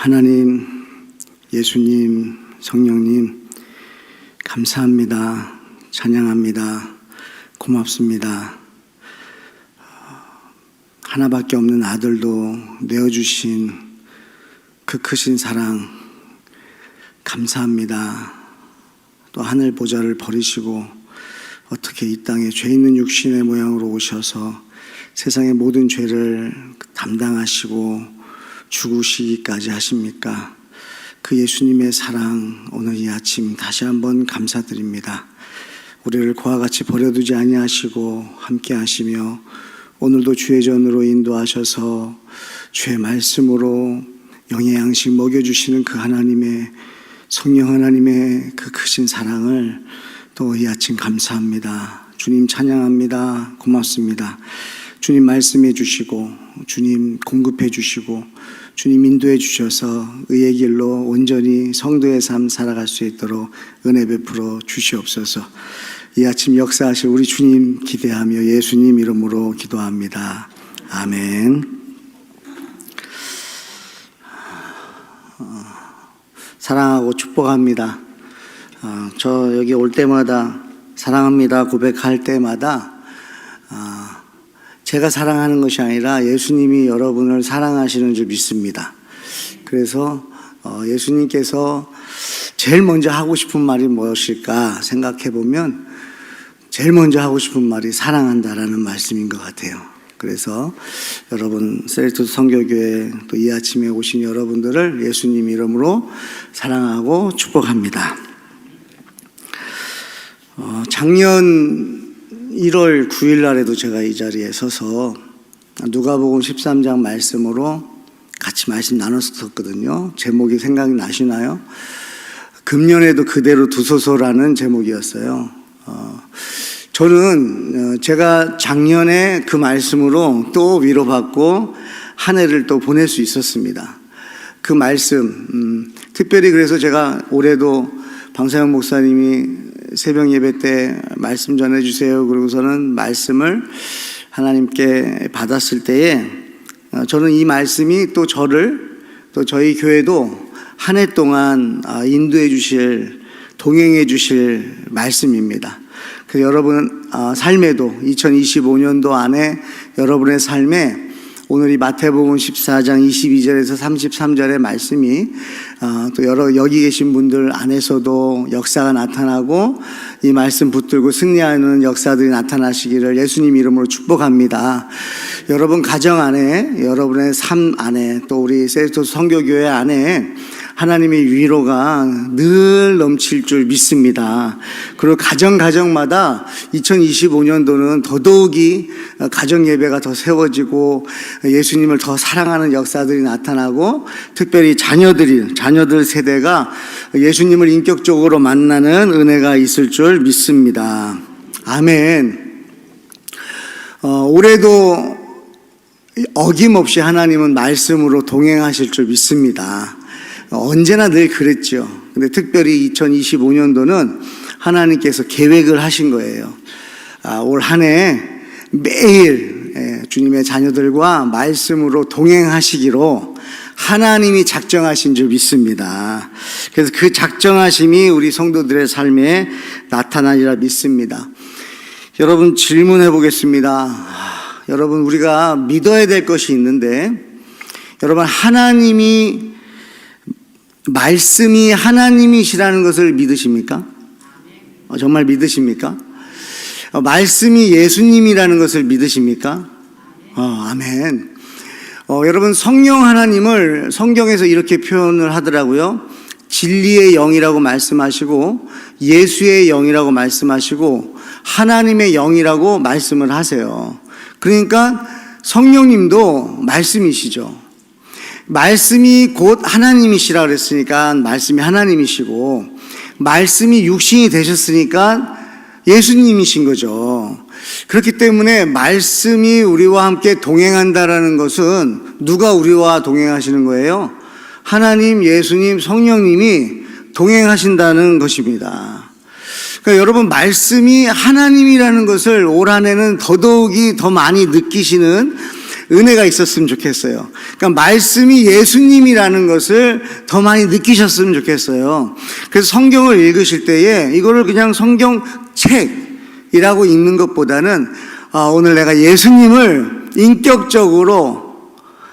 하나님, 예수님, 성령님, 감사합니다. 찬양합니다. 고맙습니다. 하나밖에 없는 아들도 내어주신 그 크신 사랑 감사합니다. 또 하늘 보좌를 버리시고 어떻게 이 땅에 죄 있는 육신의 모양으로 오셔서 세상의 모든 죄를 담당하시고 죽으시기까지 하십니까? 그 예수님의 사랑 오늘 이 아침 다시 한번 감사드립니다. 우리를 그와 같이 버려두지 아니하시고 함께 하시며 오늘도 주의 전으로 인도하셔서 주의 말씀으로 영의 양식 먹여주시는 그 하나님의 성령 하나님의 그 크신 사랑을 또 이 아침 감사합니다. 주님 찬양합니다. 고맙습니다. 주님 말씀해 주시고 주님 공급해 주시고 주님 인도해 주셔서 의의 길로 온전히 성도의 삶 살아갈 수 있도록 은혜 베풀어 주시옵소서. 이 아침 역사하실 우리 주님 기대하며 예수님 이름으로 기도합니다. 아멘. 사랑하고 축복합니다. 저 여기 올 때마다 사랑합니다 고백할 때마다 제가 사랑하는 것이 아니라 예수님이 여러분을 사랑하시는 줄 믿습니다. 그래서 예수님께서 제일 먼저 하고 싶은 말이 무엇일까 생각해 보면 제일 먼저 하고 싶은 말이 사랑한다라는 말씀인 것 같아요. 그래서 여러분 셀레토스 선교교회 또 이 아침에 오신 여러분들을 예수님 이름으로 사랑하고 축복합니다. 작년 1월 9일 날에도 제가 이 자리에 서서 누가복음 13장 말씀으로 같이 말씀 나눴었거든요. 제목이 생각이 나시나요? 금년에도 그대로 두소서라는 제목이었어요. 저는 제가 작년에 그 말씀으로 또 위로받고 한 해를 또 보낼 수 있었습니다. 그 말씀 특별히 그래서 제가 올해도 방사영 목사님이 새벽 예배 때 말씀 전해주세요. 그러고서는 말씀을 하나님께 받았을 때에 저는 이 말씀이 또 저를 또 저희 교회도 한 해 동안 인도해 주실 동행해 주실 말씀입니다. 그래서 여러분 삶에도 2025년도 안에 여러분의 삶에 오늘 이 마태복음 14장 22절에서 33절의 말씀이 또 여기 계신 분들 안에서도 역사가 나타나고 이 말씀 붙들고 승리하는 역사들이 나타나시기를 예수님 이름으로 축복합니다. 여러분 가정 안에 여러분의 삶 안에 또 우리 셀레토스 선교교회 안에 하나님의 위로가 늘 넘칠 줄 믿습니다. 그리고 가정마다 2025년도는 더더욱이 가정 예배가 더 세워지고 예수님을 더 사랑하는 역사들이 나타나고 특별히 자녀들 세대가 예수님을 인격적으로 만나는 은혜가 있을 줄 믿습니다. 아멘. 올해도 어김없이 하나님은 말씀으로 동행하실 줄 믿습니다. 언제나 늘 그랬죠. 근데 특별히 2025년도는 하나님께서 계획을 하신 거예요. 올 한 해 매일 주님의 자녀들과 말씀으로 동행하시기로 하나님이 작정하신 줄 믿습니다. 그래서 그 작정하심이 우리 성도들의 삶에 나타나리라 믿습니다. 여러분 질문해 보겠습니다. 여러분 우리가 믿어야 될 것이 있는데 여러분 말씀이 하나님이시라는 것을 믿으십니까? 정말 믿으십니까? 말씀이 예수님이라는 것을 믿으십니까? 아멘. 여러분 성령 하나님을 성경에서 이렇게 표현을 하더라고요. 진리의 영이라고 말씀하시고 예수의 영이라고 말씀하시고 하나님의 영이라고 말씀을 하세요. 그러니까 성령님도 말씀이시죠. 말씀이 곧 하나님이시라 그랬으니까 말씀이 하나님이시고 말씀이 육신이 되셨으니까 예수님이신 거죠. 그렇기 때문에 말씀이 우리와 함께 동행한다라는 것은 누가 우리와 동행하시는 거예요? 하나님, 예수님, 성령님이 동행하신다는 것입니다. 그러니까 여러분 말씀이 하나님이라는 것을 올 한 해는 더더욱이 더 많이 느끼시는 은혜가 있었으면 좋겠어요. 그러니까 말씀이 예수님이라는 것을 더 많이 느끼셨으면 좋겠어요. 그래서 성경을 읽으실 때에 이거를 그냥 성경책이라고 읽는 것보다는 오늘 내가 예수님을 인격적으로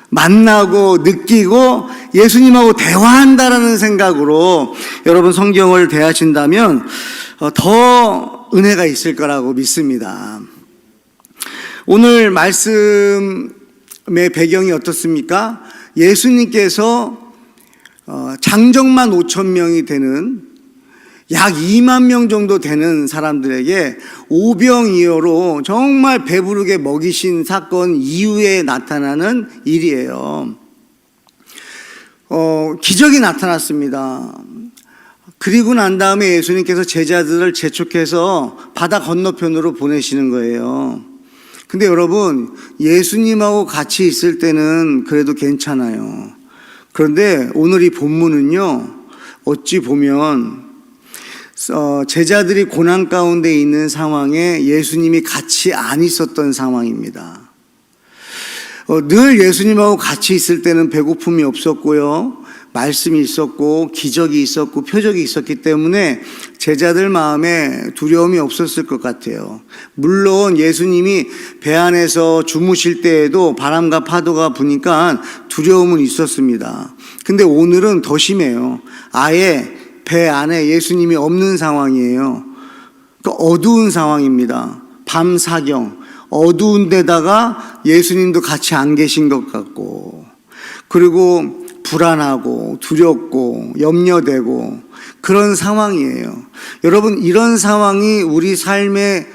만나고 느끼고 예수님하고 대화한다라는 생각으로 여러분 성경을 대하신다면 더 은혜가 있을 거라고 믿습니다. 오늘 말씀의 배경이 어떻습니까? 예수님께서 장정만 5천 명이 되는 약 2만 명 정도 되는 사람들에게 오병이어로 정말 배부르게 먹이신 사건 이후에 나타나는 일이에요. 기적이 나타났습니다. 그리고 난 다음에 예수님께서 제자들을 재촉해서 바다 건너편으로 보내시는 거예요. 근데 여러분, 예수님하고 같이 있을 때는 그래도 괜찮아요. 그런데 오늘 이 본문은요, 어찌 보면 제자들이 고난 가운데 있는 상황에 예수님이 같이 안 있었던 상황입니다. 늘 예수님하고 같이 있을 때는 배고픔이 없었고요, 말씀이 있었고 기적이 있었고 표적이 있었기 때문에 제자들 마음에 두려움이 없었을 것 같아요. 물론 예수님이 배 안에서 주무실 때에도 바람과 파도가 부니까 두려움은 있었습니다. 근데 오늘은 더 심해요. 아예 배 안에 예수님이 없는 상황이에요. 그러니까 어두운 상황입니다. 밤 사경, 어두운 데다가 예수님도 같이 안 계신 것 같고, 그리고 불안하고 두렵고 염려되고 그런 상황이에요. 여러분, 이런 상황이 우리 삶에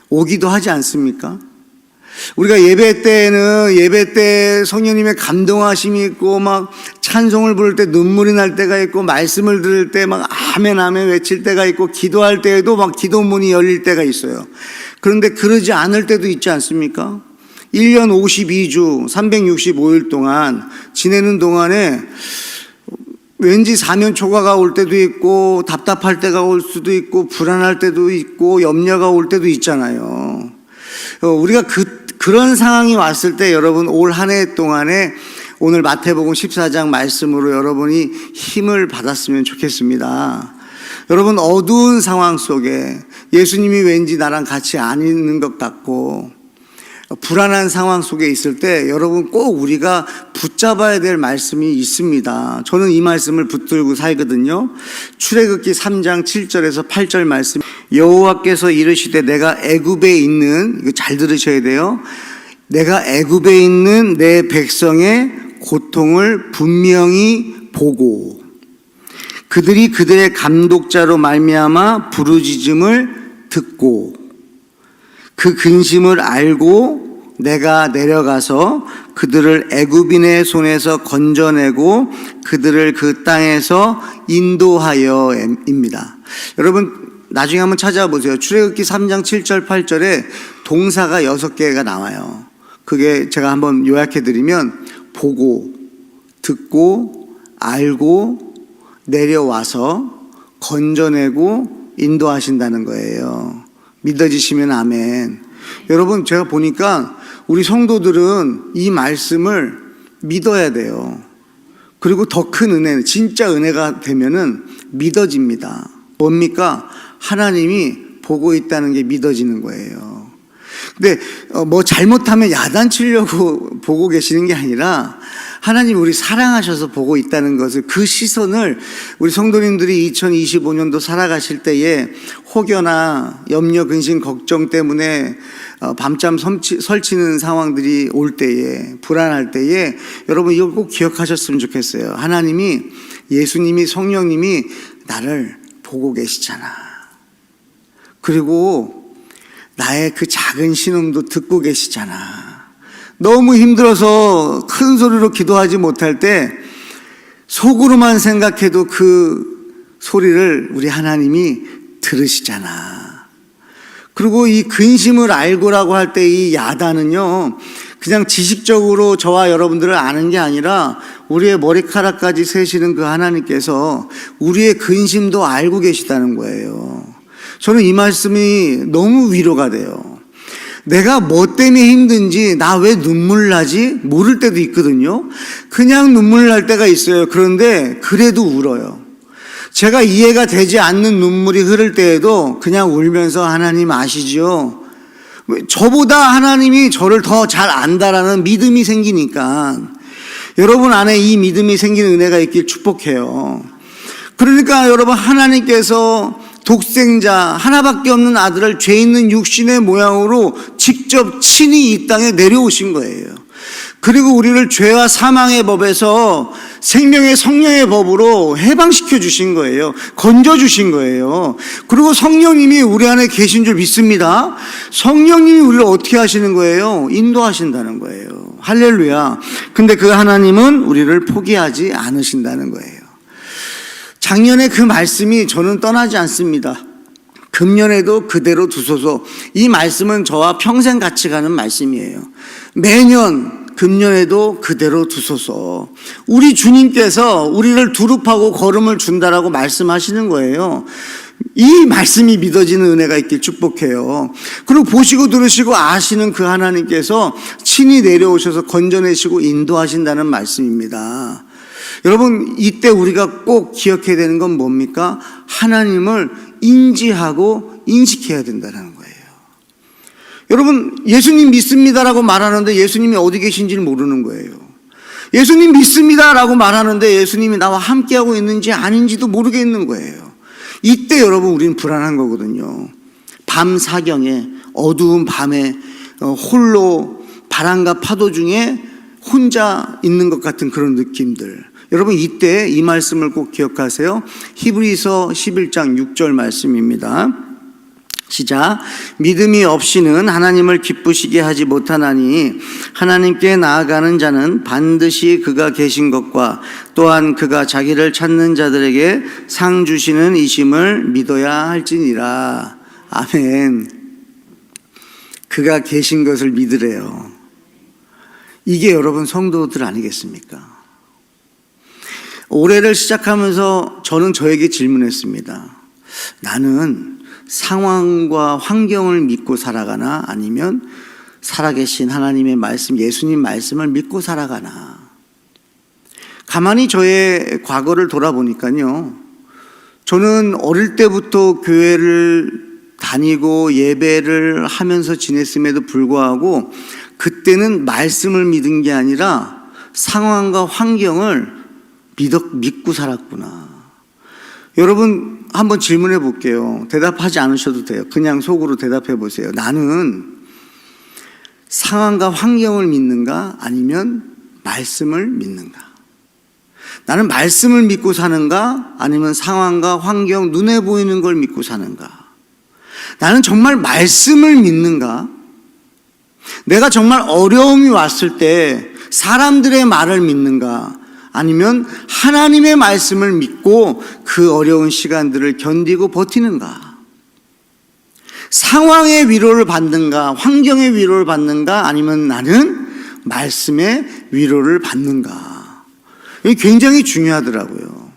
오기도 하지 않습니까? 우리가 예배 때에는 예배 때 성령님의 감동하심이 있고 막 찬송을 부를 때 눈물이 날 때가 있고 말씀을 들을 때 막 아멘 아멘 외칠 때가 있고 기도할 때에도 막 기도문이 열릴 때가 있어요. 그런데 그러지 않을 때도 있지 않습니까? 1년 52주 365일 동안 지내는 동안에 왠지 사면초가가 올 때도 있고 답답할 때가 올 수도 있고 불안할 때도 있고 염려가 올 때도 있잖아요. 우리가 그런 상황이 왔을 때 여러분, 올 한 해 동안에 오늘 마태복음 14장 말씀으로 여러분이 힘을 받았으면 좋겠습니다. 여러분, 어두운 상황 속에 예수님이 왠지 나랑 같이 안 있는 것 같고 불안한 상황 속에 있을 때 여러분, 꼭 우리가 붙잡아야 될 말씀이 있습니다. 저는 이 말씀을 붙들고 살거든요. 출애굽기 3장 7절에서 8절 말씀, 여호와께서 이르시되 내가 애굽에 있는, 이거 잘 들으셔야 돼요, 내가 애굽에 있는 내 백성의 고통을 분명히 보고 그들이 그들의 감독자로 말미암아 부르짖음을 듣고 그 근심을 알고 내가 내려가서 그들을 애굽인의 손에서 건져내고 그들을 그 땅에서 인도하여입니다. 여러분, 나중에 한번 찾아보세요. 출애굽기 3장 7절 8절에 동사가 6개가 나와요. 그게 제가 한번 요약해드리면 보고, 듣고, 알고, 내려와서 건져내고 인도하신다는 거예요. 믿어지시면 아멘. 여러분, 제가 보니까 우리 성도들은 이 말씀을 믿어야 돼요. 그리고 더 큰 은혜, 진짜 은혜가 되면은 믿어집니다. 뭡니까? 하나님이 보고 있다는 게 믿어지는 거예요. 근데 뭐 잘못하면 야단치려고 보고 계시는 게 아니라 하나님 우리 사랑하셔서 보고 있다는 것을, 그 시선을 우리 성도님들이 2025년도 살아가실 때에 혹여나 염려, 근심, 걱정 때문에 밤잠 설치는 상황들이 올 때에, 불안할 때에 여러분 이걸 꼭 기억하셨으면 좋겠어요. 하나님이, 예수님이, 성령님이 나를 보고 계시잖아. 그리고 나의 그 작은 신음도 듣고 계시잖아. 너무 힘들어서 큰 소리로 기도하지 못할 때 속으로만 생각해도 그 소리를 우리 하나님이 들으시잖아. 그리고 이 근심을 알고라고 할 때 이 야단은요, 그냥 지식적으로 저와 여러분들을 아는 게 아니라 우리의 머리카락까지 세시는 그 하나님께서 우리의 근심도 알고 계시다는 거예요. 저는 이 말씀이 너무 위로가 돼요. 내가 뭐 때문에 힘든지, 나 왜 눈물 나지? 모를 때도 있거든요. 그냥 눈물 날 때가 있어요. 그런데 그래도 울어요. 제가 이해가 되지 않는 눈물이 흐를 때에도 그냥 울면서 하나님 아시죠? 저보다 하나님이 저를 더 잘 안다라는 믿음이 생기니까 여러분 안에 이 믿음이 생기는 은혜가 있길 축복해요. 그러니까 여러분, 하나님께서 독생자 하나밖에 없는 아들을 죄 있는 육신의 모양으로 직접 친히 이 땅에 내려오신 거예요. 그리고 우리를 죄와 사망의 법에서 생명의 성령의 법으로 해방시켜 주신 거예요. 건져 주신 거예요. 그리고 성령님이 우리 안에 계신 줄 믿습니다. 성령님이 우리를 어떻게 하시는 거예요? 인도하신다는 거예요. 할렐루야. 근데 그 하나님은 우리를 포기하지 않으신다는 거예요. 작년에 그 말씀이 저는 떠나지 않습니다. 금년에도 그대로 두소서. 이 말씀은 저와 평생 같이 가는 말씀이에요. 매년 금년에도 그대로 두소서. 우리 주님께서 우리를 두릅하고 걸음을 준다라고 말씀하시는 거예요. 이 말씀이 믿어지는 은혜가 있길 축복해요. 그리고 보시고 들으시고 아시는 그 하나님께서 친히 내려오셔서 건져내시고 인도하신다는 말씀입니다. 여러분, 이때 우리가 꼭 기억해야 되는 건 뭡니까? 하나님을 인지하고 인식해야 된다는 거예요. 여러분, 예수님 믿습니다라고 말하는데 예수님이 어디 계신지를 모르는 거예요. 예수님 믿습니다라고 말하는데 예수님이 나와 함께하고 있는지 아닌지도 모르겠는 거예요. 이때 여러분, 우리는 불안한 거거든요. 밤 사경에, 어두운 밤에 홀로 바람과 파도 중에 혼자 있는 것 같은 그런 느낌들. 여러분, 이때 이 말씀을 꼭 기억하세요. 히브리서 11장 6절 말씀입니다. 시작. 믿음이 없이는 하나님을 기쁘시게 하지 못하나니 하나님께 나아가는 자는 반드시 그가 계신 것과 또한 그가 자기를 찾는 자들에게 상 주시는 이심을 믿어야 할지니라. 아멘. 그가 계신 것을 믿으래요. 이게 여러분 성도들 아니겠습니까? 올해를 시작하면서 저는 저에게 질문했습니다. 나는 상황과 환경을 믿고 살아가나, 아니면 살아계신 하나님의 말씀, 예수님 말씀을 믿고 살아가나. 가만히 저의 과거를 돌아보니까요, 저는 어릴 때부터 교회를 다니고 예배를 하면서 지냈음에도 불구하고 그때는 말씀을 믿은 게 아니라 상황과 환경을 믿고 살았구나. 여러분, 한번 질문해 볼게요. 대답하지 않으셔도 돼요. 그냥 속으로 대답해 보세요. 나는 상황과 환경을 믿는가, 아니면 말씀을 믿는가? 나는 말씀을 믿고 사는가, 아니면 상황과 환경, 눈에 보이는 걸 믿고 사는가? 나는 정말 말씀을 믿는가? 내가 정말 어려움이 왔을 때 사람들의 말을 믿는가, 아니면 하나님의 말씀을 믿고 그 어려운 시간들을 견디고 버티는가? 상황의 위로를 받는가, 환경의 위로를 받는가, 아니면 나는 말씀의 위로를 받는가? 이게 굉장히 중요하더라고요.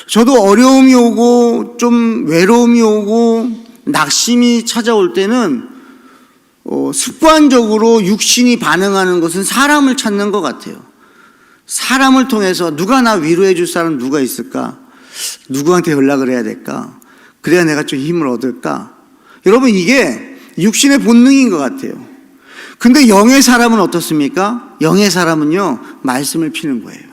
저도 어려움이 오고 좀 외로움이 오고 낙심이 찾아올 때는 습관적으로 육신이 반응하는 것은 사람을 찾는 것 같아요. 사람을 통해서 누가 나 위로해 줄 사람 누가 있을까? 누구한테 연락을 해야 될까? 그래야 내가 좀 힘을 얻을까? 여러분, 이게 육신의 본능인 것 같아요. 근데 영의 사람은 어떻습니까? 영의 사람은요, 말씀을 피는 거예요.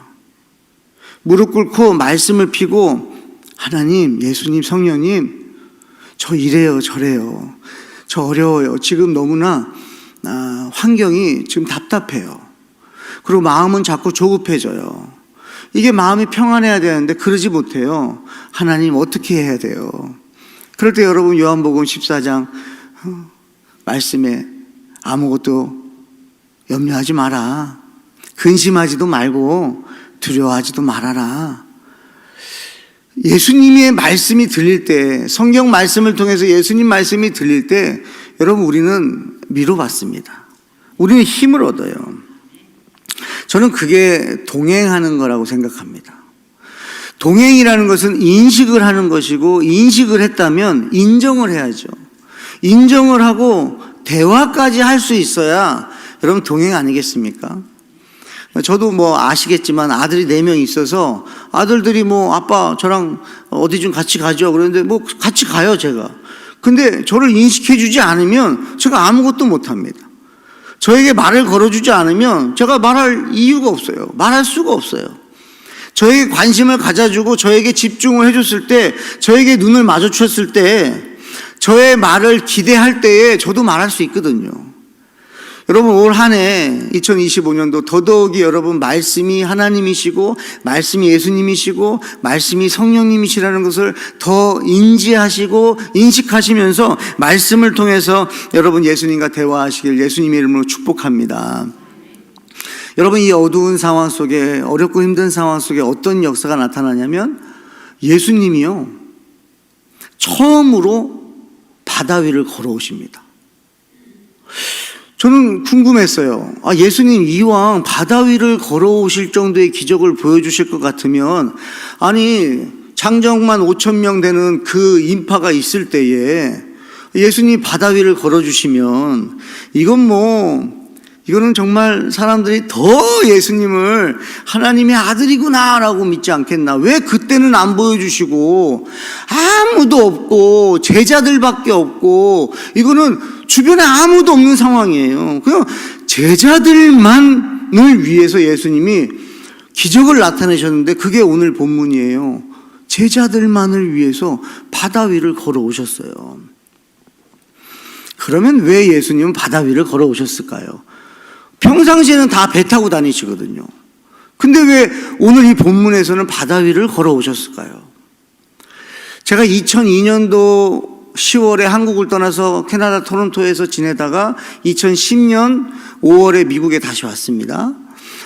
무릎 꿇고 말씀을 피고, 하나님, 예수님, 성령님, 저 이래요, 저래요. 저 어려워요. 지금 너무나 환경이 지금 답답해요. 그리고 마음은 자꾸 조급해져요. 이게 마음이 평안해야 되는데 그러지 못해요. 하나님, 어떻게 해야 돼요? 그럴 때 여러분, 요한복음 14장 말씀에 아무것도 염려하지 마라. 근심하지도 말고 두려워하지도 말아라. 예수님의 말씀이 들릴 때, 성경 말씀을 통해서 예수님 말씀이 들릴 때 여러분, 우리는 위로받습니다. 우리는 힘을 얻어요. 저는 그게 동행하는 거라고 생각합니다. 동행이라는 것은 인식을 하는 것이고, 인식을 했다면 인정을 해야죠. 인정을 하고 대화까지 할 수 있어야 여러분 동행 아니겠습니까? 저도 뭐 아시겠지만 아들이 4명 있어서 아들들이 뭐 아빠 저랑 어디 좀 같이 가죠 그러는데 뭐 같이 가요 제가. 근데 저를 인식해 주지 않으면 제가 아무것도 못합니다. 저에게 말을 걸어주지 않으면 제가 말할 이유가 없어요. 말할 수가 없어요. 저에게 관심을 가져주고 저에게 집중을 해줬을 때, 저에게 눈을 마주쳤을 때, 저의 말을 기대할 때에 저도 말할 수 있거든요. 여러분 올 한 해 2025년도 더더욱이 여러분 말씀이 하나님이시고 말씀이 예수님이시고 말씀이 성령님이시라는 것을 더 인지하시고 인식하시면서 말씀을 통해서 여러분 예수님과 대화하시길 예수님의 이름으로 축복합니다. 여러분 이 어두운 상황 속에, 어렵고 힘든 상황 속에 어떤 역사가 나타나냐면 예수님이요 처음으로 바다 위를 걸어오십니다. 저는 궁금했어요. 예수님 이왕 바다 위를 걸어오실 정도의 기적을 보여주실 것 같으면, 아니 장정만 5,000명 되는 그 인파가 있을 때에 예수님 바다 위를 걸어주시면 이거는 정말 사람들이 더 예수님을 하나님의 아들이구나라고 믿지 않겠나. 왜 그때는 안 보여주시고 아무도 없고 제자들밖에 없고, 이거는 주변에 아무도 없는 상황이에요. 그냥 제자들만을 위해서 예수님이 기적을 나타내셨는데 그게 오늘 본문이에요. 제자들만을 위해서 바다 위를 걸어오셨어요. 그러면 왜 예수님은 바다 위를 걸어오셨을까요? 평상시에는 다 배 타고 다니시거든요. 근데 왜 오늘 이 본문에서는 바다 위를 걸어오셨을까요? 제가 2002년도 10월에 한국을 떠나서 캐나다 토론토에서 지내다가 2010년 5월에 미국에 다시 왔습니다.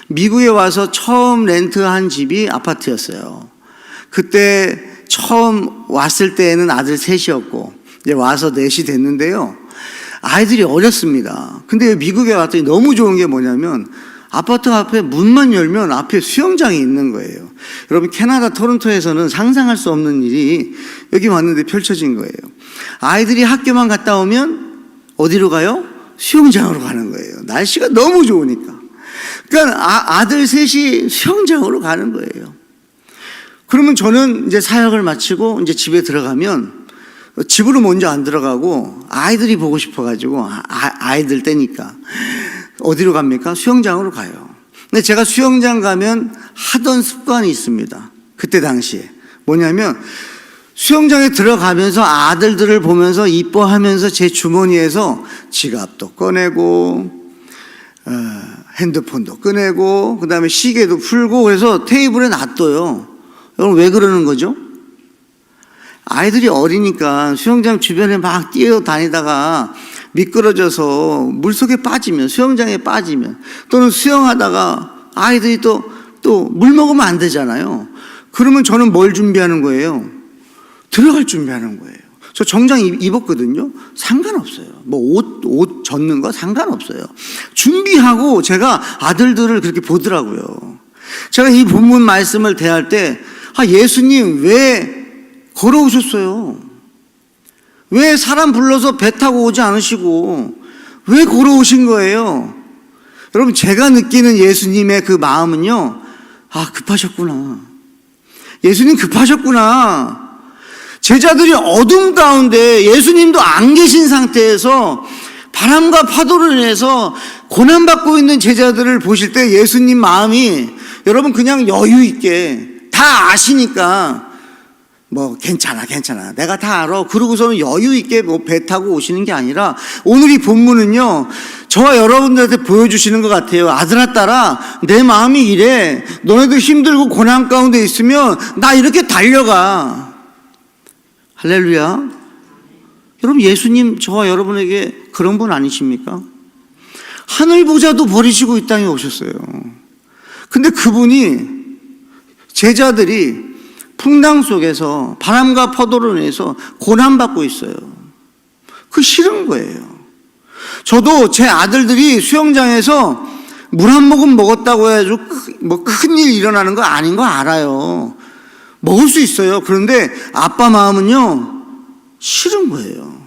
미국에 와서 처음 렌트한 집이 아파트였어요. 그때 처음 왔을 때에는 아들 셋이었고 이제 와서 넷이 됐는데요. 아이들이 어렸습니다. 근데 미국에 왔더니 너무 좋은 게 뭐냐면 아파트 앞에 문만 열면 앞에 수영장이 있는 거예요. 여러분 캐나다 토론토에서는 상상할 수 없는 일이 여기 왔는데 펼쳐진 거예요. 아이들이 학교만 갔다 오면 어디로 가요? 수영장으로 가는 거예요. 날씨가 너무 좋으니까. 그러니까 아들 셋이 수영장으로 가는 거예요. 그러면 저는 이제 사역을 마치고 이제 집에 들어가면 집으로 먼저 안 들어가고 아이들이 보고 싶어가지고 아이들 때니까 어디로 갑니까? 수영장으로 가요. 근데 제가 수영장 가면 하던 습관이 있습니다. 그때 당시에 뭐냐면 수영장에 들어가면서 아들들을 보면서 이뻐하면서 제 주머니에서 지갑도 꺼내고 핸드폰도 꺼내고 그 다음에 시계도 풀고 그래서 테이블에 놔둬요. 여러분 왜 그러는 거죠? 아이들이 어리니까 수영장 주변에 막 뛰어다니다가 미끄러져서 물속에 빠지면, 수영장에 빠지면, 또는 수영하다가 아이들이 또 물 먹으면 안 되잖아요. 그러면 저는 뭘 준비하는 거예요? 들어갈 준비하는 거예요. 저 정장 입었거든요. 상관없어요. 뭐 옷 젖는 거 상관없어요. 준비하고 제가 아들들을 그렇게 보더라고요. 제가 이 본문 말씀을 대할 때 예수님 왜 걸어오셨어요? 왜 사람 불러서 배 타고 오지 않으시고 왜 걸어오신 거예요? 여러분 제가 느끼는 예수님의 그 마음은요, 급하셨구나. 예수님 급하셨구나. 제자들이 어둠 가운데 예수님도 안 계신 상태에서 바람과 파도를 인해서 고난받고 있는 제자들을 보실 때 예수님 마음이 여러분 그냥 여유 있게 다 아시니까 뭐 괜찮아 내가 다 알아 그러고서는 여유 있게 뭐 배 타고 오시는 게 아니라 오늘 이 본문은요 저와 여러분들한테 보여주시는 것 같아요. 아들아 딸아 내 마음이 이래. 너네들 힘들고 고난 가운데 있으면 나 이렇게 달려가. 할렐루야. 여러분 예수님 저와 여러분에게 그런 분 아니십니까? 하늘 보좌도 버리시고 이 땅에 오셨어요. 근데 그분이 제자들이 풍랑 속에서 바람과 파도로 인해서 고난받고 있어요. 그 싫은 거예요. 저도 제 아들들이 수영장에서 물 한 모금 먹었다고 해가지고 뭐 큰일 일어나는 거 아닌 거 알아요. 먹을 수 있어요. 그런데 아빠 마음은요 싫은 거예요.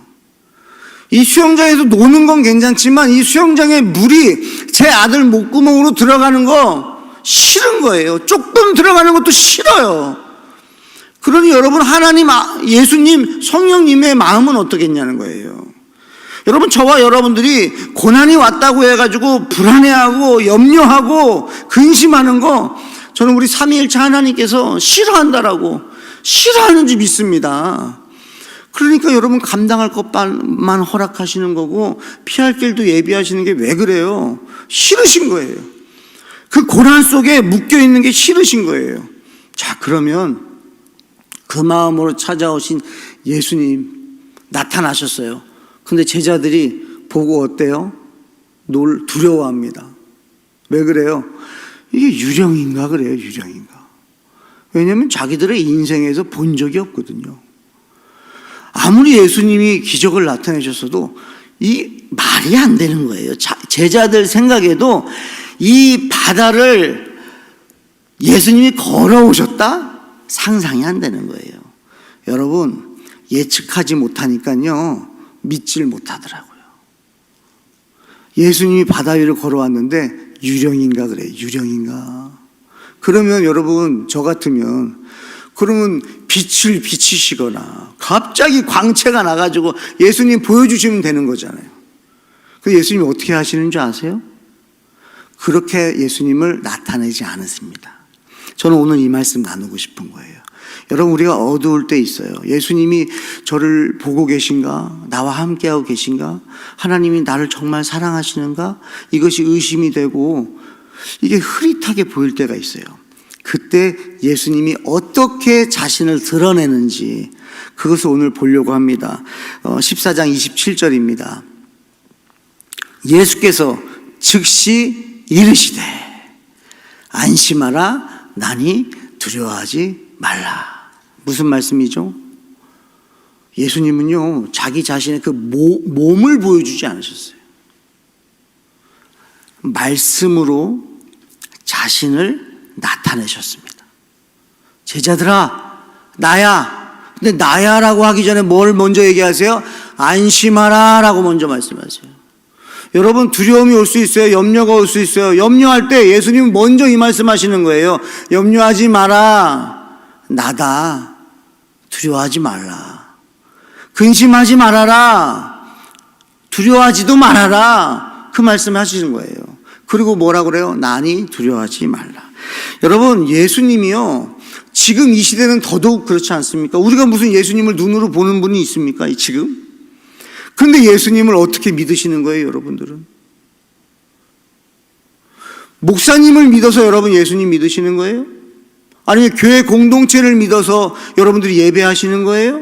이 수영장에서 노는 건 괜찮지만 이 수영장에 물이 제 아들 목구멍으로 들어가는 거 싫은 거예요. 조금 들어가는 것도 싫어요. 그러니 여러분, 하나님, 예수님, 성령님의 마음은 어떻겠냐는 거예요. 여러분, 저와 여러분들이 고난이 왔다고 해가지고 불안해하고 염려하고 근심하는 거, 저는 우리 삼위일체 하나님께서 싫어하는지 믿습니다. 그러니까 여러분, 감당할 것만 허락하시는 거고 피할 길도 예비하시는 게 왜 그래요? 싫으신 거예요. 그 고난 속에 묶여있는 게 싫으신 거예요. 자, 그러면 그 마음으로 찾아오신 예수님 나타나셨어요. 근데 제자들이 보고 어때요? 두려워합니다. 왜 그래요? 이게 유령인가 그래요, 유령인가. 왜냐하면 자기들의 인생에서 본 적이 없거든요. 아무리 예수님이 기적을 나타내셨어도 이 말이 안 되는 거예요. 제자들 생각에도 이 바다를 예수님이 걸어오셨다? 상상이 안 되는 거예요. 여러분, 예측하지 못하니까요, 믿질 못하더라고요. 예수님이 바다 위를 걸어왔는데 유령인가 그래요. 유령인가. 그러면 여러분, 저 같으면 그러면 빛을 비치시거나 갑자기 광채가 나가지고 예수님 보여주시면 되는 거잖아요. 그 예수님이 어떻게 하시는 줄 아세요? 그렇게 예수님을 나타내지 않으십니다. 저는 오늘 이 말씀 나누고 싶은 거예요. 여러분, 우리가 어두울 때 있어요. 예수님이 저를 보고 계신가? 나와 함께하고 계신가? 하나님이 나를 정말 사랑하시는가? 이것이 의심이 되고 이게 흐릿하게 보일 때가 있어요. 그때 예수님이 어떻게 자신을 드러내는지 그것을 오늘 보려고 합니다. 14장 27절입니다. 예수께서 즉시 이르시되 안심하라, 나니 두려워하지 말라. 무슨 말씀이죠? 예수님은요, 자기 자신의 그 몸을 보여주지 않으셨어요. 말씀으로 자신을 나타내셨습니다. 제자들아, 나야. 근데 나야라고 하기 전에 뭘 먼저 얘기하세요? 안심하라 라고 먼저 말씀하세요. 여러분, 두려움이 올 수 있어요. 염려가 올 수 있어요. 염려할 때 예수님은 먼저 이 말씀하시는 거예요. 염려하지 마라. 나다. 두려워하지 말라. 근심하지 말아라. 두려워하지도 말아라. 그 말씀 하시는 거예요. 그리고 뭐라 그래요? 나니 두려워하지 말라. 여러분, 예수님이요, 지금 이 시대는 더더욱 그렇지 않습니까? 우리가 무슨 예수님을 눈으로 보는 분이 있습니까? 지금? 그런데 예수님을 어떻게 믿으시는 거예요, 여러분들은? 목사님을 믿어서 여러분 예수님 믿으시는 거예요? 아니면 교회 공동체를 믿어서 여러분들이 예배하시는 거예요?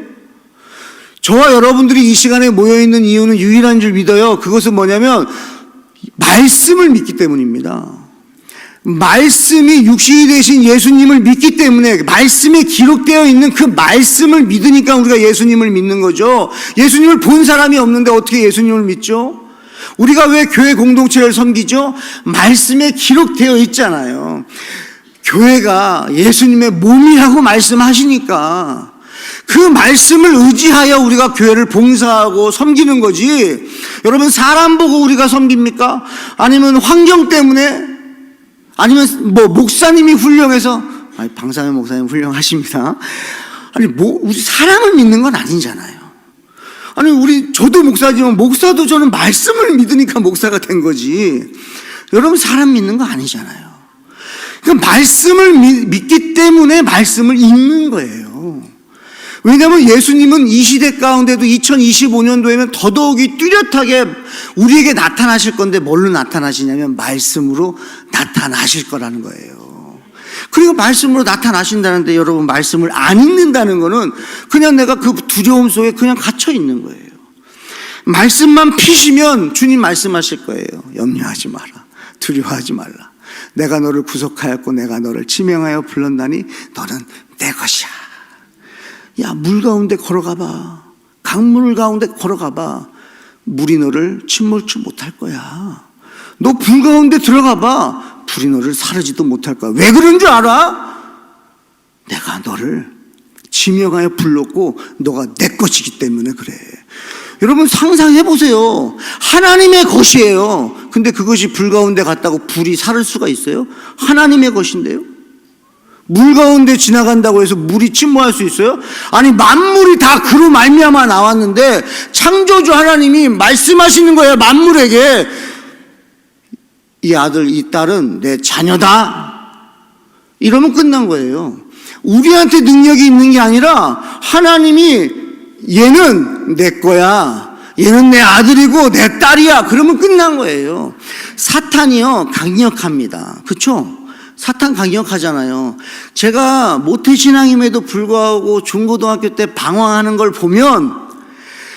저와 여러분들이 이 시간에 모여있는 이유는 유일한 줄 믿어요. 그것은 뭐냐면 말씀을 믿기 때문입니다. 말씀이 육신이 되신 예수님을 믿기 때문에, 말씀에 기록되어 있는 그 말씀을 믿으니까 우리가 예수님을 믿는 거죠. 예수님을 본 사람이 없는데 어떻게 예수님을 믿죠? 우리가 왜 교회 공동체를 섬기죠? 말씀에 기록되어 있잖아요. 교회가 예수님의 몸이라고 말씀하시니까 그 말씀을 의지하여 우리가 교회를 봉사하고 섬기는 거지. 여러분, 사람 보고 우리가 섬깁니까? 아니면 환경 때문에? 아니면 목사님이 훌륭해서? 아니, 방사회 목사님 훌륭하십니다. 아니, 우리 사람을 믿는 건 아니잖아요. 아니, 저도 목사지만 목사도 저는 말씀을 믿으니까 목사가 된 거지. 여러분, 사람 믿는 거 아니잖아요. 그러니까 말씀을 믿기 때문에 말씀을 읽는 거예요. 왜냐하면 예수님은 이 시대 가운데도 2025년도에는 더더욱이 뚜렷하게 우리에게 나타나실 건데 뭘로 나타나시냐면 말씀으로 나타나실 거라는 거예요. 그리고 말씀으로 나타나신다는데 여러분, 말씀을 안 읽는다는 거는 그냥 내가 그 두려움 속에 그냥 갇혀 있는 거예요. 말씀만 피시면 주님 말씀하실 거예요. 염려하지 마라. 두려워하지 말라. 내가 너를 구속하였고 내가 너를 지명하여 불렀나니 너는 내 것이야. 야, 물 가운데 걸어가봐. 강물 가운데 걸어가봐. 물이 너를 침몰치 못할 거야. 너 불 가운데 들어가봐. 불이 너를 사르지도 못할 거야. 왜 그런 줄 알아? 내가 너를 지명하여 불렀고 너가 내 것이기 때문에 그래. 여러분 상상해 보세요. 하나님의 것이에요. 근데 그것이 불 가운데 갔다고 불이 사를 수가 있어요? 하나님의 것인데요. 물 가운데 지나간다고 해서 물이 침몰할 수 있어요? 아니, 만물이 다 그로 말미암아 나왔는데 창조주 하나님이 말씀하시는 거예요. 만물에게 이 아들 이 딸은 내 자녀다, 이러면 끝난 거예요. 우리한테 능력이 있는 게 아니라 하나님이 얘는 내 거야, 얘는 내 아들이고 내 딸이야, 그러면 끝난 거예요. 사탄이요 강력합니다. 그렇죠? 사탄 강력하잖아요. 제가 모태신앙임에도 불구하고 중고등학교 때 방황하는 걸 보면,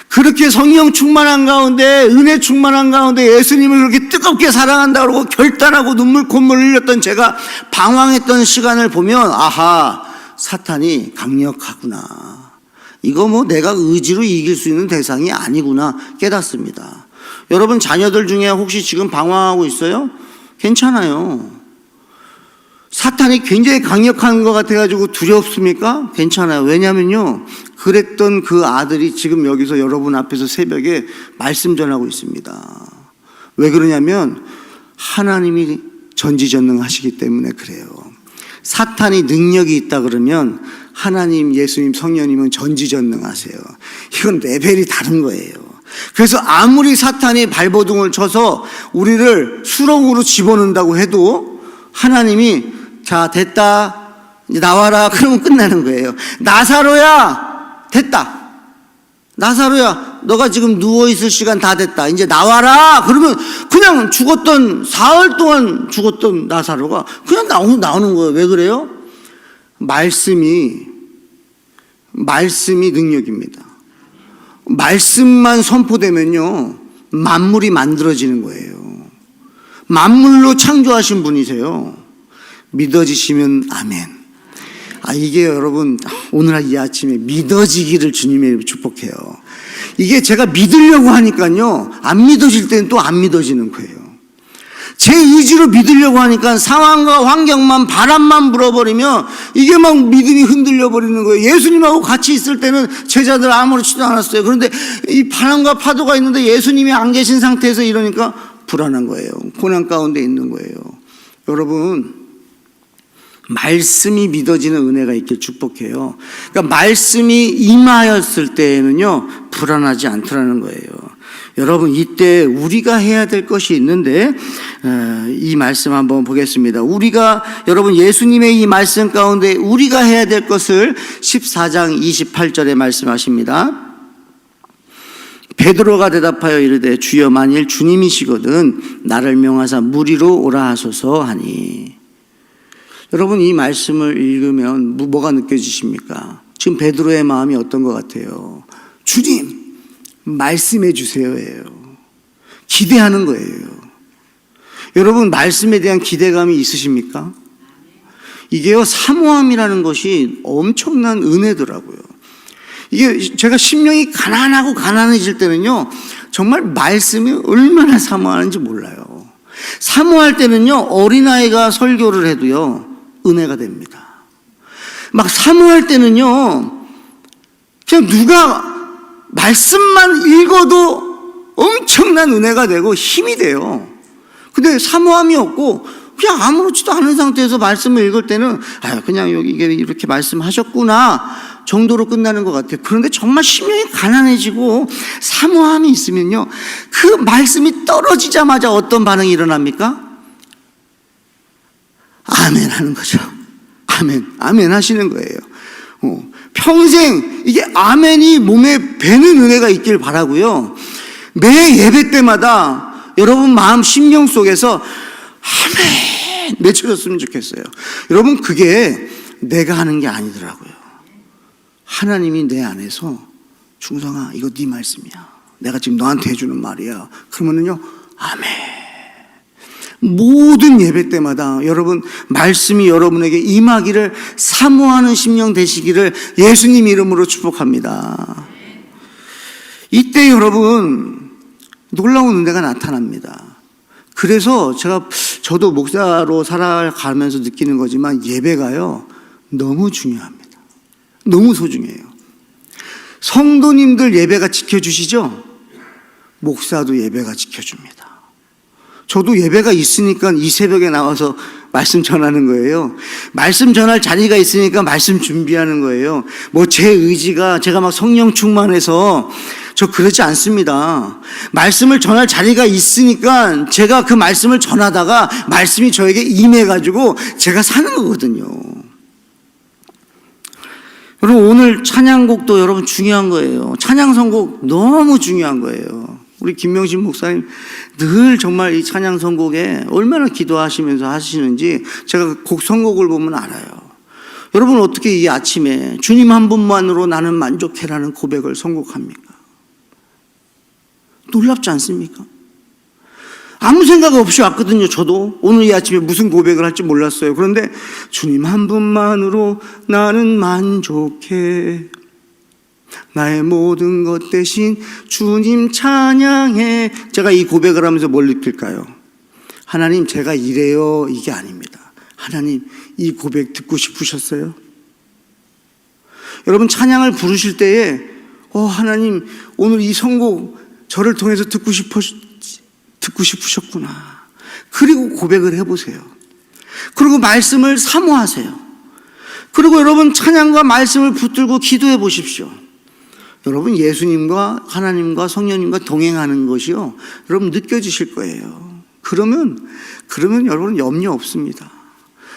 그렇게 성령 충만한 가운데, 은혜 충만한 가운데 예수님을 그렇게 뜨겁게 사랑한다고 그러고 결단하고 눈물 콧물 흘렸던 제가 방황했던 시간을 보면, 아하, 사탄이 강력하구나, 이거 뭐 내가 의지로 이길 수 있는 대상이 아니구나 깨닫습니다. 여러분 자녀들 중에 혹시 지금 방황하고 있어요? 괜찮아요. 사탄이 굉장히 강력한 것 같아가지고 두렵습니까? 괜찮아요. 왜냐면요, 그랬던 그 아들이 지금 여기서 여러분 앞에서 새벽에 말씀 전하고 있습니다. 왜 그러냐면 하나님이 전지전능하시기 때문에 그래요. 사탄이 능력이 있다 그러면 하나님, 예수님, 성령님은 전지전능하세요. 이건 레벨이 다른 거예요. 그래서 아무리 사탄이 발버둥을 쳐서 우리를 수렁으로 집어넣는다고 해도 하나님이 자 됐다, 이제 나와라, 그러면 끝나는 거예요. 나사로야 됐다, 나사로야 너가 지금 누워있을 시간 다 됐다, 이제 나와라, 그러면 그냥 죽었던, 사흘 동안 죽었던 나사로가 그냥 나오는 거예요. 왜 그래요? 말씀이 능력입니다. 말씀만 선포되면요 만물이 만들어지는 거예요. 만물로 창조하신 분이세요. 믿어지시면 아멘. 이게 여러분 오늘 이 아침에 믿어지기를 주님의 축복해요. 이게 제가 믿으려고 하니까요 안 믿어질 때는 또 안 믿어지는 거예요. 제 의지로 믿으려고 하니까 상황과 환경만, 바람만 불어버리면 이게 막 믿음이 흔들려 버리는 거예요. 예수님하고 같이 있을 때는 제자들 아무렇지도 않았어요. 그런데 이 바람과 파도가 있는데 예수님이 안 계신 상태에서 이러니까 불안한 거예요. 고난 가운데 있는 거예요. 여러분 말씀이 믿어지는 은혜가 있길 축복해요. 그러니까 말씀이 임하였을 때에는요 불안하지 않더라는 거예요. 여러분 이때 우리가 해야 될 것이 있는데 이 말씀 한번 보겠습니다. 여러분 예수님의 이 말씀 가운데 우리가 해야 될 것을 14장 28절에 말씀하십니다. 베드로가 대답하여 이르되 주여 만일 주님이시거든 나를 명하사 무리로 오라 하소서 하니. 여러분 이 말씀을 읽으면 뭐가 느껴지십니까? 지금 베드로의 마음이 어떤 것 같아요? 주님 말씀해 주세요예요. 기대하는 거예요. 여러분 말씀에 대한 기대감이 있으십니까? 이게요 사모함이라는 것이 엄청난 은혜더라고요. 이게 제가 심령이 가난하고 가난해질 때는요 정말 말씀이 얼마나 사모하는지 몰라요. 사모할 때는요 어린아이가 설교를 해도요 은혜가 됩니다. 막 사모할 때는요 그냥 누가 말씀만 읽어도 엄청난 은혜가 되고 힘이 돼요. 근데 사모함이 없고 그냥 아무렇지도 않은 상태에서 말씀을 읽을 때는 그냥 여기 이게 이렇게 말씀하셨구나 정도로 끝나는 것 같아요. 그런데 정말 심령이 가난해지고 사모함이 있으면요 그 말씀이 떨어지자마자 어떤 반응이 일어납니까? 아멘 하는 거죠. 아멘 하시는 거예요. 평생 이게 아멘이 몸에 배는 은혜가 있길 바라고요. 매 예배 때마다 여러분 마음 심령 속에서 아멘 외쳐졌으면 좋겠어요. 여러분 그게 내가 하는 게 아니더라고요. 하나님이 내 안에서 중성아 이거 네 말씀이야, 내가 지금 너한테 해주는 말이야, 그러면은요 아멘. 모든 예배 때마다 여러분 말씀이 여러분에게 임하기를 사모하는 심령 되시기를 예수님 이름으로 축복합니다. 이때 여러분 놀라운 은혜가 나타납니다. 그래서 저도 목사로 살아가면서 느끼는 거지만 예배가요 너무 중요합니다. 너무 소중해요. 성도님들 예배가 지켜주시죠? 목사도 예배가 지켜줍니다. 저도 예배가 있으니까 이 새벽에 나와서 말씀 전하는 거예요. 말씀 전할 자리가 있으니까 말씀 준비하는 거예요. 뭐 제 의지가 제가 막 성령 충만해서 저 그러지 않습니다. 말씀을 전할 자리가 있으니까 제가 그 말씀을 전하다가 말씀이 저에게 임해가지고 제가 사는 거거든요. 여러분, 오늘 찬양곡도 여러분 중요한 거예요. 찬양 선곡 너무 중요한 거예요. 우리 김명신 목사님 늘 정말 이 찬양 선곡에 얼마나 기도하시면서 하시는지 제가 곡 선곡을 보면 알아요. 여러분, 어떻게 이 아침에 주님 한 분만으로 나는 만족해라는 고백을 선곡합니까? 놀랍지 않습니까? 아무 생각 없이 왔거든요. 저도 오늘 이 아침에 무슨 고백을 할지 몰랐어요. 그런데 주님 한 분만으로 나는 만족해, 나의 모든 것 대신 주님 찬양해. 제가 이 고백을 하면서 뭘 느낄까요? 하나님, 제가 이래요, 이게 아닙니다. 하나님, 이 고백 듣고 싶으셨어요? 여러분, 찬양을 부르실 때에 하나님, 오늘 이 선곡 저를 통해서 듣고 싶으셨구나. 그리고 고백을 해보세요. 그리고 말씀을 사모하세요. 그리고 여러분, 찬양과 말씀을 붙들고 기도해 보십시오. 여러분, 예수님과 하나님과 성령님과 동행하는 것이요, 여러분 느껴지실 거예요. 그러면 여러분 염려 없습니다.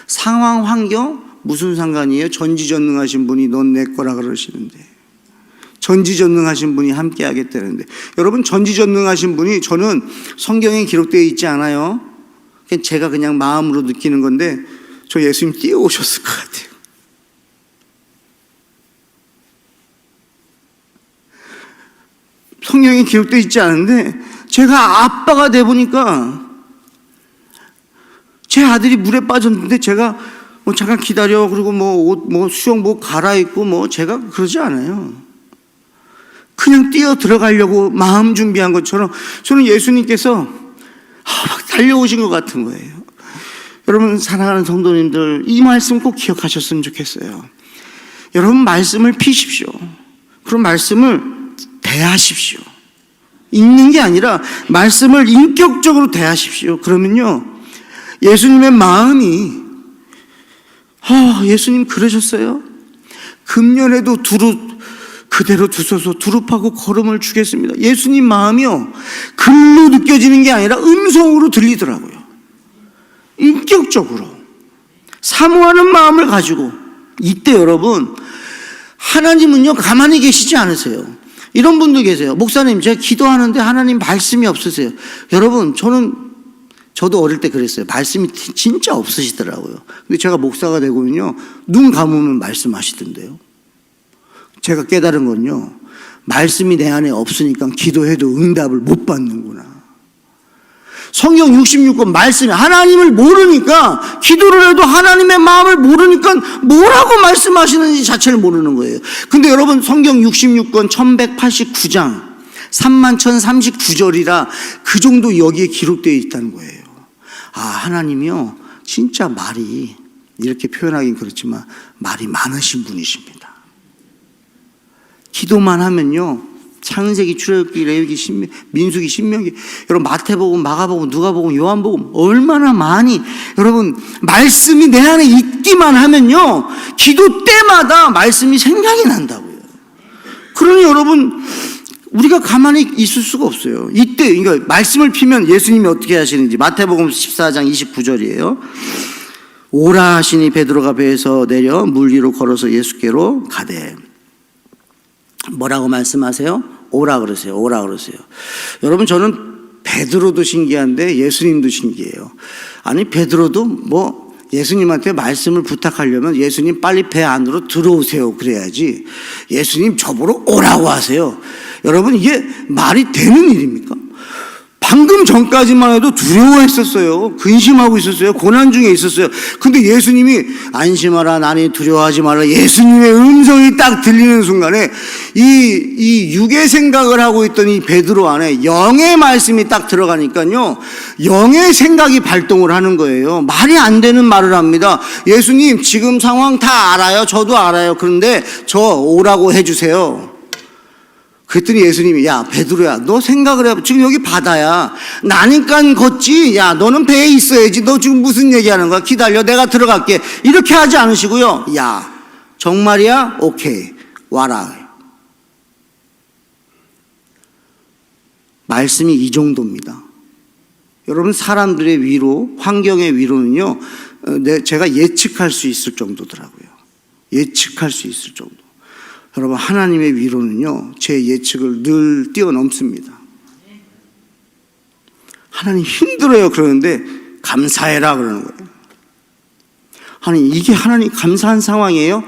상황, 환경 무슨 상관이에요? 전지전능하신 분이 넌 내 거라 그러시는데, 전지전능하신 분이 함께 하겠다는데, 여러분, 전지전능하신 분이 저는 성경에 기록되어 있지 않아요. 제가 그냥 마음으로 느끼는 건데, 저 예수님 뛰어오셨을 것 같아요. 성경에 기록되어 있지 않은데 제가 아빠가 돼 보니까 제 아들이 물에 빠졌는데 제가 잠깐 기다려, 그리고 옷 수영복 갈아입고 제가 그러지 않아요. 그냥 뛰어 들어가려고 마음 준비한 것처럼 저는 예수님께서 막 달려오신 것 같은 거예요. 여러분, 사랑하는 성도님들, 이 말씀 꼭 기억하셨으면 좋겠어요. 여러분, 말씀을 피십시오. 그런 말씀을 대하십시오. 읽는 게 아니라 말씀을 인격적으로 대하십시오. 그러면요, 예수님의 마음이 예수님 그러셨어요? 금년에도 두루 그대로 두소서, 두릅하고 걸음을 주겠습니다. 예수님 마음이요, 글로 느껴지는 게 아니라 음성으로 들리더라고요. 인격적으로 사모하는 마음을 가지고. 이때 여러분, 하나님은요 가만히 계시지 않으세요. 이런 분도 계세요. 목사님, 제가 기도하는데 하나님 말씀이 없으세요. 여러분, 저도 어릴 때 그랬어요. 말씀이 진짜 없으시더라고요. 근데 제가 목사가 되고는요, 눈 감으면 말씀하시던데요. 제가 깨달은 건요, 말씀이 내 안에 없으니까 기도해도 응답을 못 받는구나. 성경 66권 말씀이, 하나님을 모르니까, 기도를 해도 하나님의 마음을 모르니까 뭐라고 말씀하시는지 자체를 모르는 거예요. 근데 여러분, 성경 66권 1189장 31,039절이라 그 정도 여기에 기록되어 있다는 거예요. 하나님이요, 진짜 말이, 이렇게 표현하긴 그렇지만 말이 많으신 분이십니다. 기도만 하면요, 창세기, 출애굽기, 레위기, 민수기, 신명기, 여러분 마태복음, 마가복음, 누가복음, 요한복음 얼마나 많이, 여러분 말씀이 내 안에 있기만 하면요, 기도 때마다 말씀이 생각이 난다고요. 그러니 여러분, 우리가 가만히 있을 수가 없어요. 이때 그러니까 말씀을 피면 예수님이 어떻게 하시는지, 마태복음 14장 29절이에요. 오라 하시니 베드로가 배에서 내려 물 위로 걸어서 예수께로 가되. 뭐라고 말씀하세요? 오라 그러세요. 오라 그러세요. 여러분, 저는 베드로도 신기한데 예수님도 신기해요. 아니, 베드로도 예수님한테 말씀을 부탁하려면 예수님 빨리 배 안으로 들어오세요 그래야지, 예수님 저보러 오라고 하세요. 여러분, 이게 말이 되는 일입니까? 방금 전까지만 해도 두려워했었어요. 근심하고 있었어요. 고난 중에 있었어요. 근데 예수님이 안심하라, 나니 두려워하지 말라, 예수님의 음성이 딱 들리는 순간에 이 육의 생각을 하고 있던 이 베드로 안에 영의 말씀이 딱 들어가니까요, 영의 생각이 발동을 하는 거예요. 말이 안 되는 말을 합니다. 예수님, 지금 상황 다 알아요. 저도 알아요. 그런데 저 오라고 해주세요. 그랬더니 예수님이, 야 베드로야, 너 생각을 해봐. 지금 여기 바다야. 나니까 걷지. 야 너는 배에 있어야지. 너 지금 무슨 얘기하는 거야? 기다려, 내가 들어갈게. 이렇게 하지 않으시고요, 야 정말이야? 오케이, 와라. 말씀이 이 정도입니다. 여러분, 사람들의 위로, 환경의 위로는요, 제가 예측할 수 있을 정도더라고요. 예측할 수 있을 정도. 여러분, 하나님의 위로는요, 제 예측을 늘 뛰어넘습니다. 하나님 힘들어요 그러는데 감사해라 그러는 거예요. 하나님, 이게 하나님 감사한 상황이에요?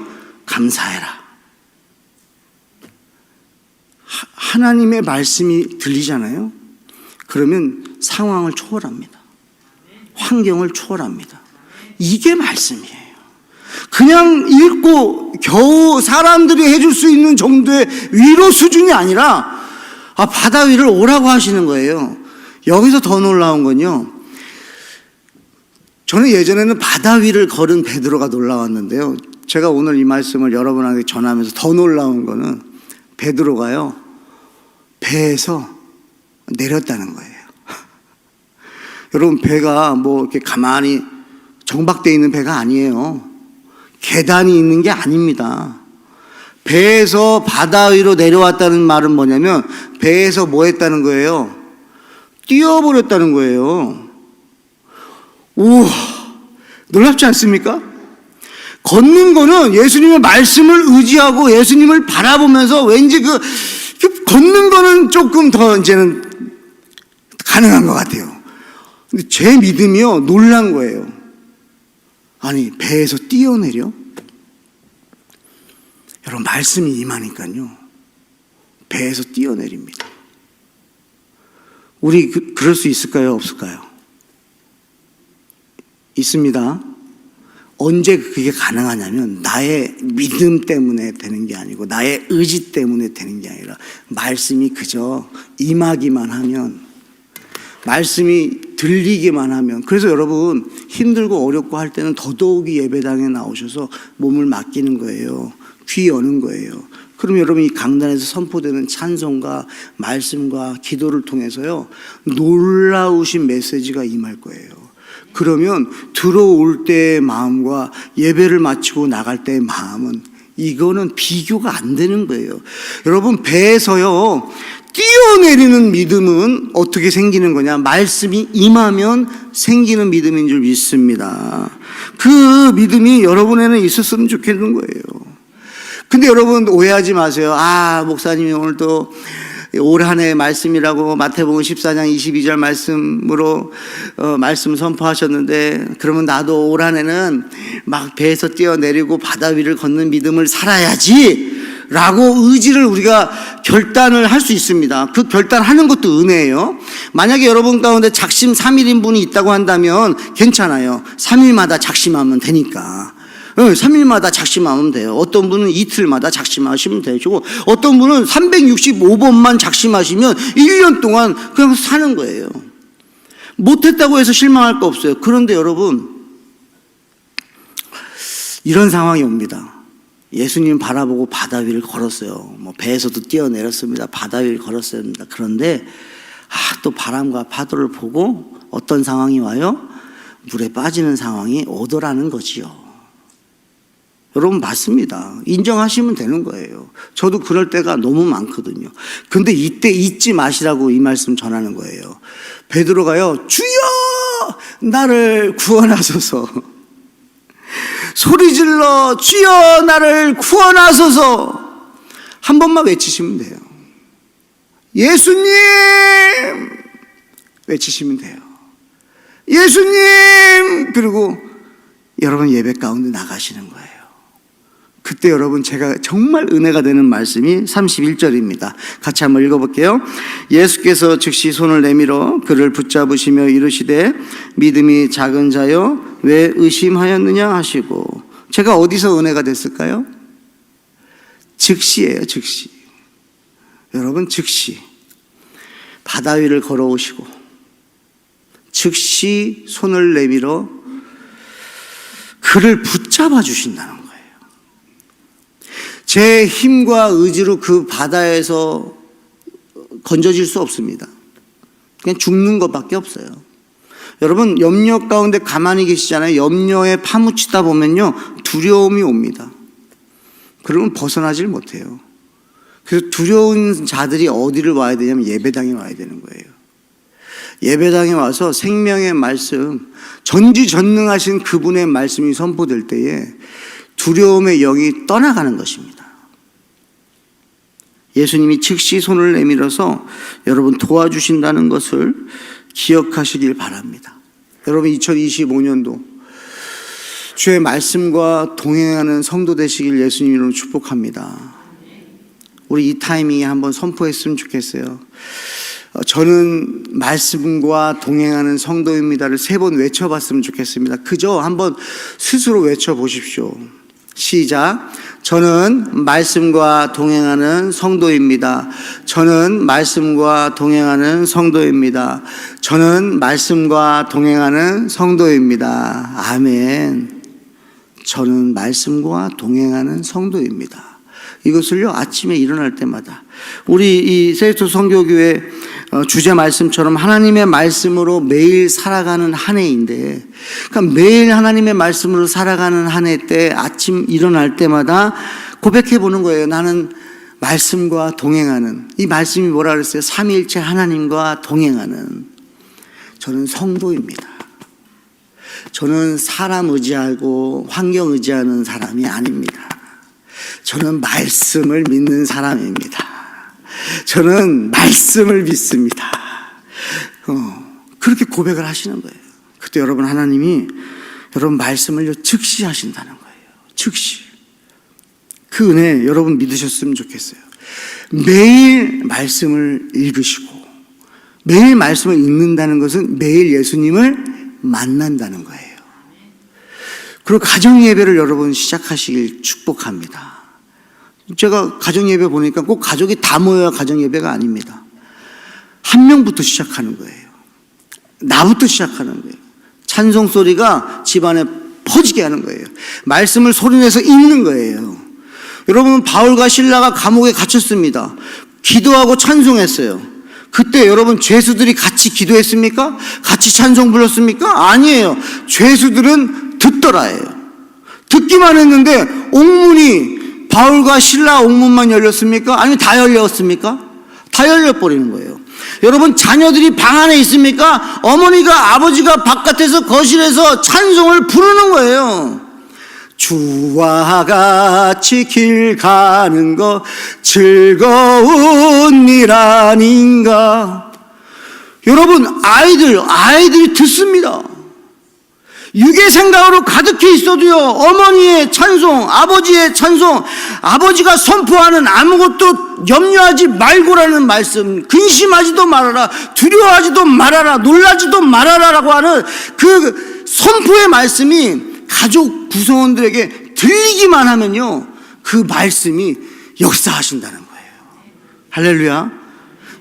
감사해라. 하나님의 말씀이 들리잖아요. 그러면 상황을 초월합니다. 환경을 초월합니다. 이게 말씀이에요. 그냥 읽고 겨우 사람들이 해줄 수 있는 정도의 위로 수준이 아니라 바다 위를 오라고 하시는 거예요. 여기서 더 놀라운 건요, 저는 예전에는 바다 위를 걸은 베드로가 놀라웠는데요, 제가 오늘 이 말씀을 여러분에게 전하면서 더 놀라운 거는 베드로가요 배에서 내렸다는 거예요. 여러분, 배가 뭐 이렇게 가만히 정박되어 있는 배가 아니에요. 계단이 있는 게 아닙니다. 배에서 바다 위로 내려왔다는 말은 뭐냐면 배에서 뭐 했다는 거예요? 뛰어버렸다는 거예요. 우와, 놀랍지 않습니까? 걷는 거는 예수님의 말씀을 의지하고 예수님을 바라보면서 왠지 그 걷는 거는 조금 더 이제는 가능한 것 같아요. 근데 제 믿음이요, 놀란 거예요. 아니, 배에서 뛰어내려? 여러분, 말씀이 임하니까요, 배에서 뛰어내립니다. 우리 그럴 수 있을까요? 없을까요? 있습니다. 언제 그게 가능하냐면 나의 믿음 때문에 되는 게 아니고 나의 의지 때문에 되는 게 아니라 말씀이 그저 임하기만 하면, 말씀이 들리기만 하면. 그래서 여러분, 힘들고 어렵고 할 때는 더더욱이 예배당에 나오셔서 몸을 맡기는 거예요. 귀 여는 거예요. 그럼 여러분, 이 강단에서 선포되는 찬송과 말씀과 기도를 통해서요, 놀라우신 메시지가 임할 거예요. 그러면 들어올 때의 마음과 예배를 마치고 나갈 때의 마음은, 이거는 비교가 안 되는 거예요. 여러분, 배에서요 뛰어내리는 믿음은 어떻게 생기는 거냐? 말씀이 임하면 생기는 믿음인 줄 믿습니다. 그 믿음이 여러분에는 있었으면 좋겠는 거예요. 근데 여러분, 오해하지 마세요. 목사님이 오늘 또 올 한 해 말씀이라고 마태복음 14장 22절 말씀으로 말씀 선포하셨는데, 그러면 나도 올 한 해는 막 배에서 뛰어내리고 바다 위를 걷는 믿음을 살아야지 라고 의지를 우리가 결단을 할 수 있습니다. 그 결단하는 것도 은혜예요. 만약에 여러분 가운데 작심 3일인분이 있다고 한다면 괜찮아요. 3일마다 작심하면 되니까. 3일마다 작심하면 돼요. 어떤 분은 이틀마다 작심하시면 되고, 어떤 분은 365번만 작심하시면 1년 동안 그냥 사는 거예요. 못했다고 해서 실망할 거 없어요. 그런데 여러분, 이런 상황이 옵니다. 예수님 바라보고 바다 위를 걸었어요. 뭐 배에서도 뛰어내렸습니다. 바다 위를 걸었습니다. 그런데 또 바람과 파도를 보고 어떤 상황이 와요? 물에 빠지는 상황이 오더라는 거지요. 여러분, 맞습니다. 인정하시면 되는 거예요. 저도 그럴 때가 너무 많거든요. 근데 이때 잊지 마시라고 이 말씀 전하는 거예요. 베드로가요, 주여 나를 구원하소서, 소리질러 주여 나를 구원하소서 한 번만 외치시면 돼요. 예수님 외치시면 돼요. 예수님. 그리고 여러분 예배 가운데 나가시는 거예요. 그때 여러분, 제가 정말 은혜가 되는 말씀이 31절입니다. 같이 한번 읽어볼게요. 예수께서 즉시 손을 내밀어 그를 붙잡으시며 이르시되 믿음이 작은 자여 왜 의심하였느냐 하시고. 제가 어디서 은혜가 됐을까요? 즉시예요. 즉시. 여러분, 즉시 바다 위를 걸어오시고 즉시 손을 내밀어 그를 붙잡아 주신다는 거예요. 제 힘과 의지로 그 바다에서 건져질 수 없습니다. 그냥 죽는 것밖에 없어요. 여러분, 염려 가운데 가만히 계시잖아요. 염려에 파묻히다 보면요, 두려움이 옵니다. 그러면 벗어나질 못해요. 그래서 두려운 자들이 어디를 와야 되냐면 예배당에 와야 되는 거예요. 예배당에 와서 생명의 말씀, 전지전능하신 그분의 말씀이 선포될 때에 두려움의 영이 떠나가는 것입니다. 예수님이 즉시 손을 내밀어서 여러분 도와주신다는 것을 기억하시길 바랍니다. 여러분, 2025년도 주의 말씀과 동행하는 성도 되시길 예수님으로 축복합니다. 우리 이 타이밍에 한번 선포했으면 좋겠어요. 저는 말씀과 동행하는 성도입니다를 3번 외쳐봤으면 좋겠습니다. 그저 한번 스스로 외쳐보십시오. 시작. 저는 말씀과 동행하는 성도입니다. 저는 말씀과 동행하는 성도입니다. 저는 말씀과 동행하는 성도입니다. 아멘. 저는 말씀과 동행하는 성도입니다. 이것을요, 아침에 일어날 때마다 우리 이 세이토 선교교회 주제 말씀처럼 하나님의 말씀으로 매일 살아가는 한 해인데, 그러니까 매일 하나님의 말씀으로 살아가는 한 해 때 아침 일어날 때마다 고백해 보는 거예요. 나는 말씀과 동행하는, 이 말씀이 뭐라 그랬어요? 삼위일체 하나님과 동행하는, 저는 성도입니다. 저는 사람 의지하고 환경 의지하는 사람이 아닙니다. 저는 말씀을 믿는 사람입니다. 저는 말씀을 믿습니다. 그렇게 고백을 하시는 거예요. 그때 여러분, 하나님이 여러분 말씀을 즉시 하신다는 거예요. 즉시. 그 은혜 여러분 믿으셨으면 좋겠어요. 매일 말씀을 읽으시고, 매일 말씀을 읽는다는 것은 매일 예수님을 만난다는 거예요. 그리고 가정예배를 여러분 시작하시길 축복합니다. 제가 가정예배 보니까 꼭 가족이 다 모여야 가정예배가 아닙니다. 한 명부터 시작하는 거예요. 나부터 시작하는 거예요. 찬송 소리가 집안에 퍼지게 하는 거예요. 말씀을 소리내서 읽는 거예요. 여러분, 바울과 실라가 감옥에 gat혔습니다. 기도하고 찬송했어요. 그때 여러분, 죄수들이 같이 기도했습니까? 같이 찬송 불렀습니까? 아니에요. 죄수들은 듣더라예요. 듣기만 했는데 옥문이, 바울과 실라 옥문만 열렸습니까? 아니면 다 열렸습니까? 다 열려버리는 거예요. 여러분, 자녀들이 방 안에 있습니까? 어머니가, 아버지가 바깥에서, 거실에서 찬송을 부르는 거예요. 주와 같이 길 가는 거 즐거운 일 아닌가. 여러분, 아이들이 듣습니다. 육의 생각으로 가득해 있어도요, 어머니의 찬송, 아버지의 찬송, 아버지가 선포하는 아무것도 염려하지 말고라는 말씀, 근심하지도 말아라, 두려워하지도 말아라, 놀라지도 말아라라고 하는 그 선포의 말씀이 가족 구성원들에게 들리기만 하면요, 그 말씀이 역사하신다는 거예요. 할렐루야.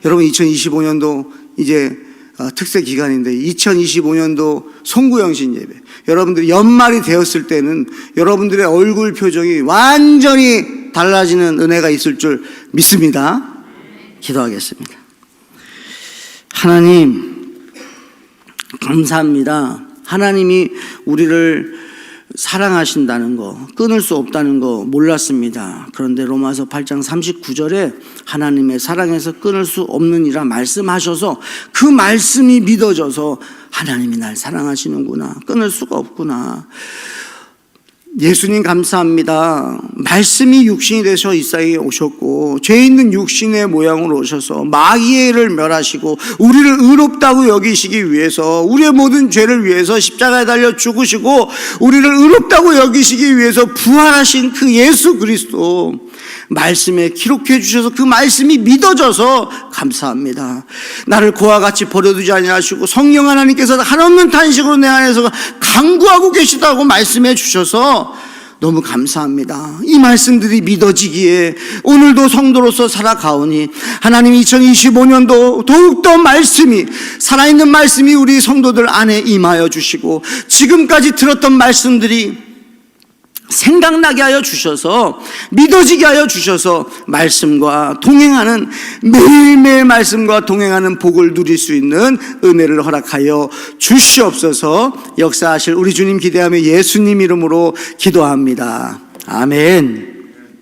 여러분, 2025년도 이제 특세 기간인데, 2025년도 송구영신 예배, 여러분들이 연말이 되었을 때는 여러분들의 얼굴 표정이 완전히 달라지는 은혜가 있을 줄 믿습니다. 기도하겠습니다. 하나님, 감사합니다. 하나님이 우리를 사랑하신다는 거, 끊을 수 없다는 거 몰랐습니다. 그런데 로마서 8장 39절에 하나님의 사랑에서 끊을 수 없느니라 말씀하셔서 그 말씀이 믿어져서 하나님이 날 사랑하시는구나, 끊을 수가 없구나. 예수님 감사합니다. 말씀이 육신이 되셔 이 땅에 오셨고, 죄 있는 육신의 모양으로 오셔서 마귀를 멸하시고 우리를 의롭다고 여기시기 위해서, 우리의 모든 죄를 위해서 십자가에 달려 죽으시고 우리를 의롭다고 여기시기 위해서 부활하신 그 예수 그리스도 말씀에 기록해 주셔서 그 말씀이 믿어져서 감사합니다. 나를 그와 같이 버려두지 아니하시고 성령 하나님께서 한없는 탄식으로 내 안에서 강구하고 계시다고 말씀해 주셔서 너무 감사합니다. 이 말씀들이 믿어지기에 오늘도 성도로서 살아가오니 하나님, 2025년도 더욱더 말씀이, 살아있는 말씀이 우리 성도들 안에 임하여 주시고, 지금까지 들었던 말씀들이 생각나게 하여 주셔서, 믿어지게 하여 주셔서 말씀과 동행하는, 매일매일 말씀과 동행하는 복을 누릴 수 있는 은혜를 허락하여 주시옵소서. 역사하실 우리 주님 기대하며 예수님 이름으로 기도합니다. 아멘.